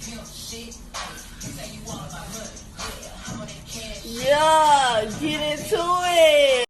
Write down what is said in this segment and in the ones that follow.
Yeah, get into it.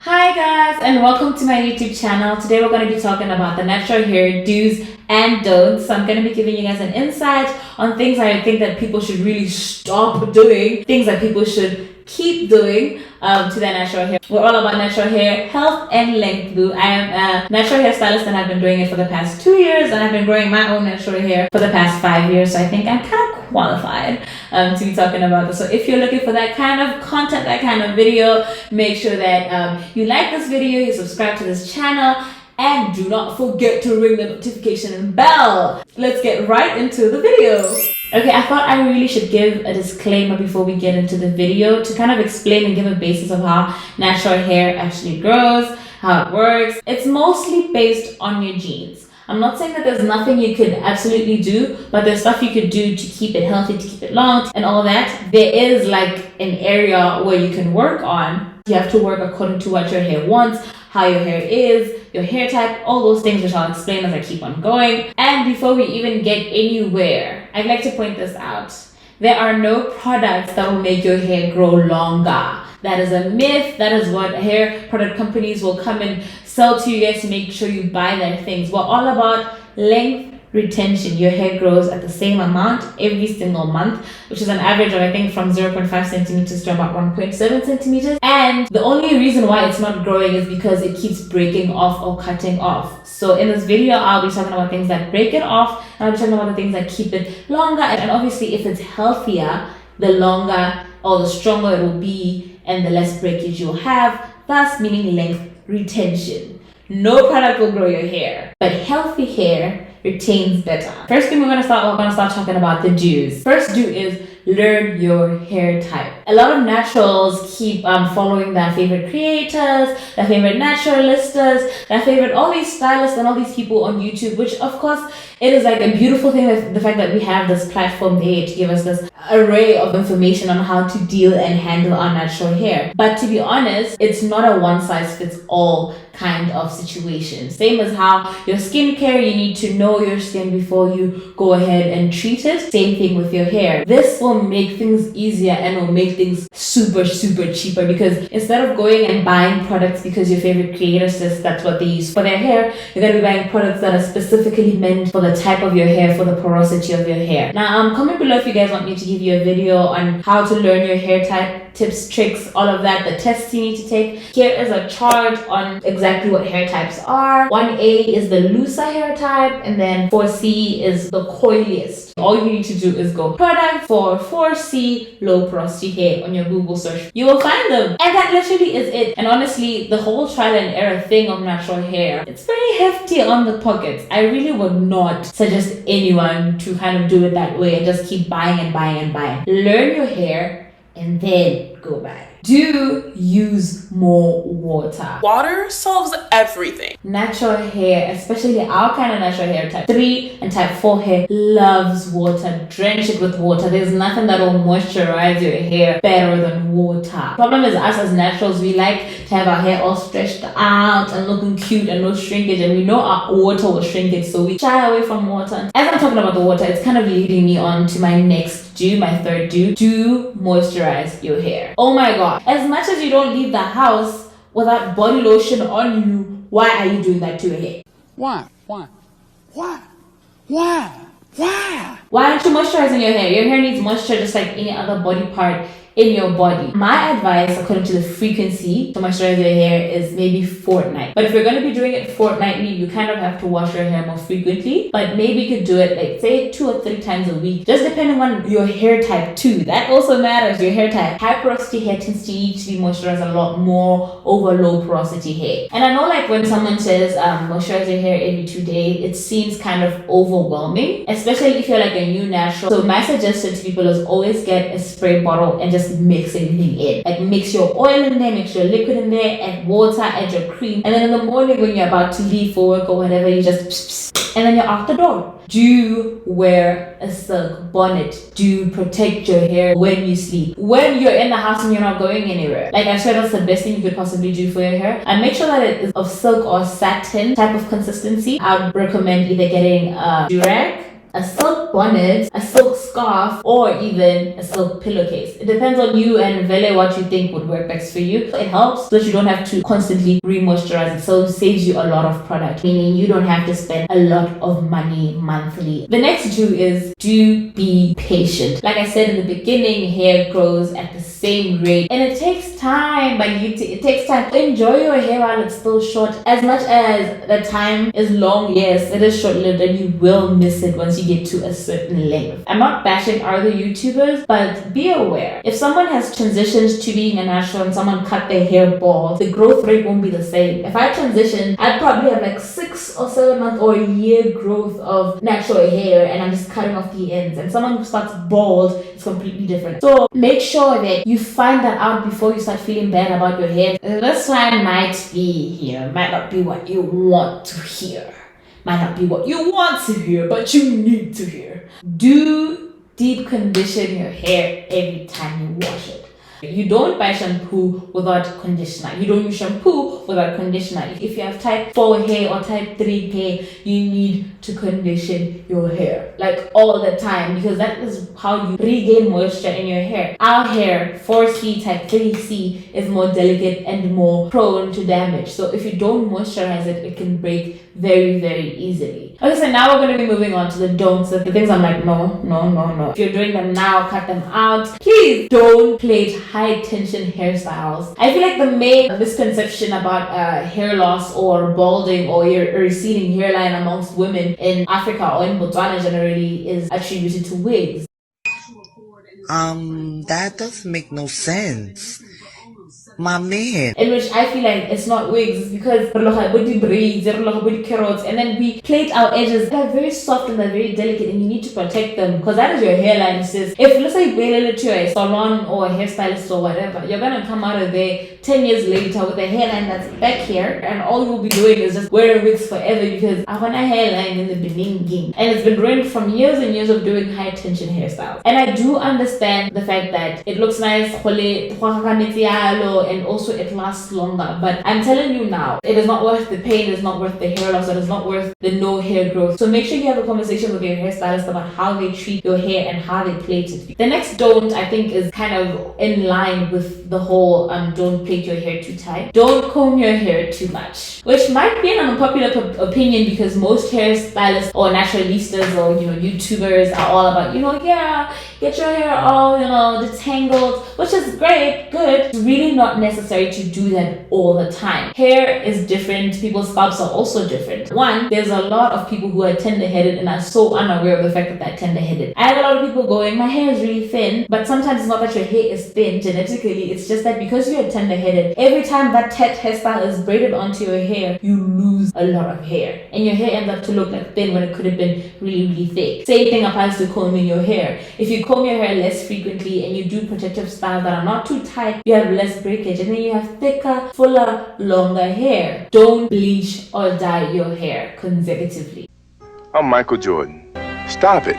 Hi guys, and welcome to my YouTube channel. Today we're going to be talking about the natural hair do's and don'ts. So I'm going to be giving you guys an insight on things I think that people should really stop doing, things that people should keep doing to their natural hair. We're all about natural hair health and length. I am a natural hairstylist and I've been doing it for the past 2 years, and I've been growing my own natural hair for the past 5 years. So I think I'm kind of qualified to be talking about this. So if you're looking for that kind of content, that kind of video, make sure that you like this video, you subscribe to this channel, and do not forget to ring the notification bell. Let's get right into the video. Okay, I thought I really should give a disclaimer before we get into the video to kind of explain and give a basis of how natural hair actually grows, how it works. It's mostly based on your genes. I'm not saying that there's nothing you could absolutely do, but there's stuff you could do to keep it healthy, to keep it long, and all that. There is like an area where you can work on. You have to work according to what your hair wants, how your hair is, your hair type, all those things, which I'll explain as I keep on going. And before we even get anywhere, I'd like to point this out. There are no products that will make your hair grow longer. That is a myth. That is what hair product companies will come and sell to you guys to make sure you buy their things. We're all about length retention. Your hair grows at the same amount every single month, which is an average of I think from 0.5 centimeters to about 1.7 centimeters. And the only reason why it's not growing is because it keeps breaking off or cutting off. So in this video, I'll be talking about things that break it off, and I'll be talking about the things that keep it longer. And obviously, if it's healthier, the longer or the stronger it will be, and the less breakage you'll have, thus meaning length retention. No product will grow your hair, but healthy hair retains better. First thing we're gonna start talking about the do's. First do is learn your hair type. A lot of naturals keep following their favorite creators, their favorite naturalistas, their favorite all these stylists and all these people on YouTube, which of course it is like a beautiful thing with the fact that we have this platform there to give us this array of information on how to deal and handle our natural hair. But to be honest, it's not a one size fits all kind of situation. Same as how your skincare, you need to know your skin before you go ahead and treat it. Same thing with your hair. This will make things easier and will make things super cheaper, because instead of going and buying products because your favorite creator says that's what they use for their hair, you're going to be buying products that are specifically meant for the type of your hair, for the porosity of your hair. Now comment below if you guys want me to give you a video on how to learn your hair type, tips, tricks, all of that, the tests you need to take. Here is a chart on exactly what hair types are. 1A is the looser hair type, and then 4C is the coiliest. All you need to do is go product for 4C low porosity hair on your Google search. You will find them, and that literally is it. And honestly, the whole trial and error thing of natural hair, it's very hefty on the pockets. I really would not suggest anyone to kind of do it that way and just keep buying and buying and buying. Learn your hair and then go buy. Do use more water. Water solves everything. Natural hair, especially our kind of natural hair, type 3 and type 4 hair, loves water. Drench it with water. There's nothing that will moisturize your hair better than water. Problem is, us as naturals, we like to have our hair all stretched out and looking cute and no shrinkage, and we know our water will shrink it, so we shy away from water. As I'm talking about the water, it's kind of leading me on to my next do, my third do. Do moisturize your hair. Oh my god. As much as you don't leave the house without body lotion on you, why are you doing that to your hair? Why? Why aren't you moisturizing your hair? Your hair needs moisture just like any other body part in your body. My advice, according to the frequency to moisturize your hair, is maybe fortnight. But if you're going to be doing it fortnightly, you kind of have to wash your hair more frequently. But maybe you could do it like say 2 or 3 times a week, just depending on your hair type too. That also matters, your hair type. High porosity hair tends to need to be moisturized a lot more over low porosity hair. And I know like when someone says moisturize your hair every 2 days, it seems kind of overwhelming, especially if you're like a new natural. So my suggestion to people is always get a spray bottle and just just mix everything in. Like mix your oil in there, mix your liquid in there, add water, add your cream, and then in the morning when you're about to leave for work or whatever, you just and then you're out the door. Do wear a silk bonnet. Do protect your hair when you sleep. When you're in the house and you're not going anywhere. Like I swear that's the best thing you could possibly do for your hair. And make sure that it is of silk or satin type of consistency. I would recommend either getting a durag, a silk bonnet, a silk scarf, or even a silk pillowcase. It depends on you and Vele what you think would work best for you. It helps so that you don't have to constantly re-moisturize it, so it saves you a lot of product, meaning you don't have to spend a lot of money monthly. The next do is do be patient. Like I said in the beginning, hair grows at the same rate and it takes time, but it takes time. Enjoy your hair while it's still short. As much as the time is long, yes, it is short-lived and you will miss it once you get to a certain length. I'm not bashing other YouTubers, but be aware. If someone has transitioned to being a natural and someone cut their hair bald, the growth rate won't be the same. If I transitioned, I'd probably have like 6 or 7 months or a year growth of natural hair and I'm just cutting off the ends. And someone who starts bald, it's completely different. So make sure that you find that out before you start feeling bad about your hair. This one might be here, might not be what you want to hear. Might not be what you want to hear, but you need to hear. Do deep condition your hair every time you wash it. You don't buy shampoo without conditioner. You don't use shampoo without conditioner. If you have type 4 hair or type 3 hair, you need to condition your hair like all the time, because that is how you regain moisture in your hair. Our hair, 4C, type 3C, is more delicate and more prone to damage. So if you don't moisturize it, it can break very, very easily. Okay, so now we're going to be moving on to the don'ts, the things I'm like, no. If you're doing them now, cut them out. Please don't plait high tension hairstyles. I feel like the main misconception about hair loss or balding or your receding hairline amongst women in Africa or in Botswana generally is attributed to wigs. That doesn't make no sense. My man. In which I feel like it's not wigs, it's because body braids, body carrots, and then we plait our edges. They're very soft and they're very delicate and you need to protect them because that is your hairline. Sis. If let's say you bail it to a salon or a hairstylist or whatever, you're gonna come out of there 10 years later with a hairline that's back here and all you'll be doing is just wearing wigs forever because I want a hairline in the beginning. And it's been ruined from years and years of doing high tension hairstyles. And I do understand the fact that it looks nice and also it lasts longer, but I'm telling you now, it is not worth the pain, it is not worth the hair loss, it is not worth the no hair growth. So make sure you have a conversation with your hairstylist about how they treat your hair and how they plait it. The next don't, I think, is kind of in line with the whole don't plait your hair too tight. Don't comb your hair too much, which might be an unpopular opinion because most hairstylists or naturalistas or YouTubers are all about get your hair all detangled, which is great, good. It's really not necessary to do that all the time. Hair is different, people's scalps are also different. One, there's a lot of people who are tender-headed and are so unaware of the fact that they're tender-headed. I have a lot of people going, my hair is really thin, but sometimes it's not that your hair is thin genetically, it's just that because you're tender-headed, every time that hairstyle is braided onto your hair, you lose a lot of hair and your hair ends up to look like thin when it could have been really, really thick. Same thing applies to combing your hair. If you comb your hair less frequently and you do protective styles that are not too tight, you have less breakage and then you have thicker, fuller, longer hair. Don't bleach or dye your hair consecutively. I'm Michael Jordan. Stop it.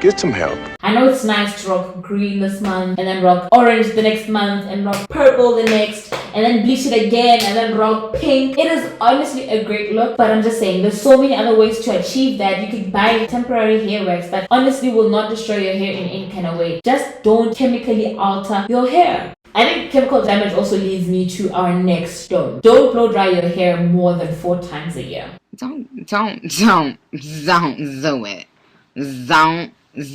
Get some help. I know it's nice to rock green this month and then rock orange the next month and rock purple the next and then bleach it again and then rock pink. It is honestly a great look, but I'm just saying there's so many other ways to achieve that. You can buy temporary hair wax that honestly will not destroy your hair in any kind of way. Just don't chemically alter your hair. I think chemical damage also leads me to our next don't. Don't blow dry your hair more than 4 times a year. Don't do it.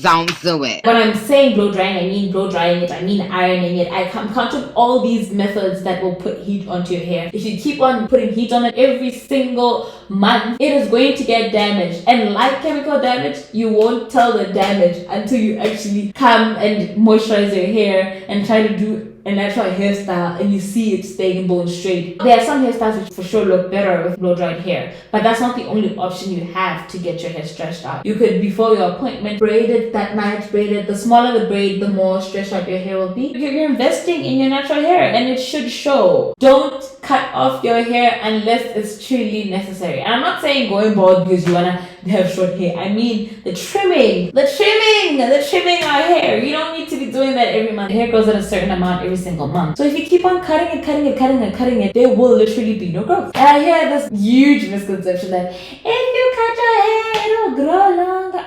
Don't do it. When I'm saying blow drying, I mean blow drying it, I mean ironing it. I'm counting all these methods that will put heat onto your hair. If you keep on putting heat on it every single month, it is going to get damaged. And like chemical damage, you won't tell the damage until you actually come and moisturize your hair and try to do a natural hairstyle and you see it staying bone straight. There are some hairstyles which for sure look better with blow dried hair, but that's not the only option you have to get your hair stretched out. You could, before your appointment, braid it that night, braid it. The smaller the braid, the more stretched out your hair will be. You're investing in your natural hair and it should show. Don't cut off your hair unless it's truly necessary. And I'm not saying going bald because you wanna have short hair. I mean the trimming our hair. You don't need to be doing that every month. The hair grows at a certain amount every single month. So if you keep on cutting it, there will literally be no growth. And I hear this huge misconception that if you cut your hair, it'll grow longer.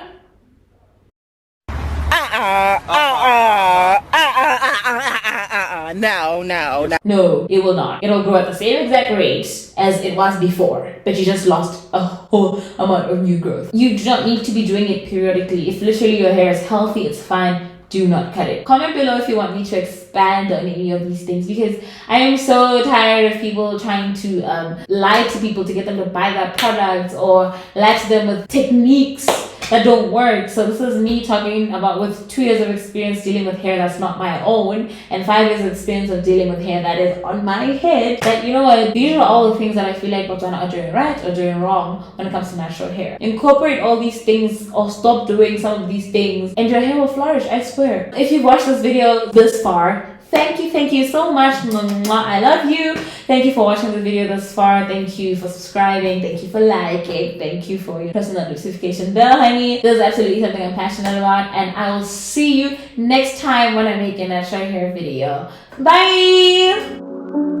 No, it will not. It'll grow at the same exact rate as it was before, but you just lost a whole amount of new growth. You do not need to be doing it periodically. If literally your hair is healthy, it's fine. Do not cut it. Comment below if you want me to expand on any of these things, because I am so tired of people trying to lie to people to get them to buy their products or lie to them with techniques that don't work. So this is me talking about with 2 years of experience dealing with hair that's not my own and 5 years of experience of dealing with hair that is on my head. That, you know what, these are all the things that I feel like Botswana are doing right or doing wrong when it comes to natural hair. Incorporate all these things or stop doing some of these things and your hair will flourish, I swear. If you've watched this video this far, thank you so much. I love you. Thank you for watching the video this far. Thank you for subscribing. Thank you for liking. Thank you for your pressing that notification bell, honey. This is absolutely something I'm passionate about, and I will see you next time when I make a natural hair video. Bye.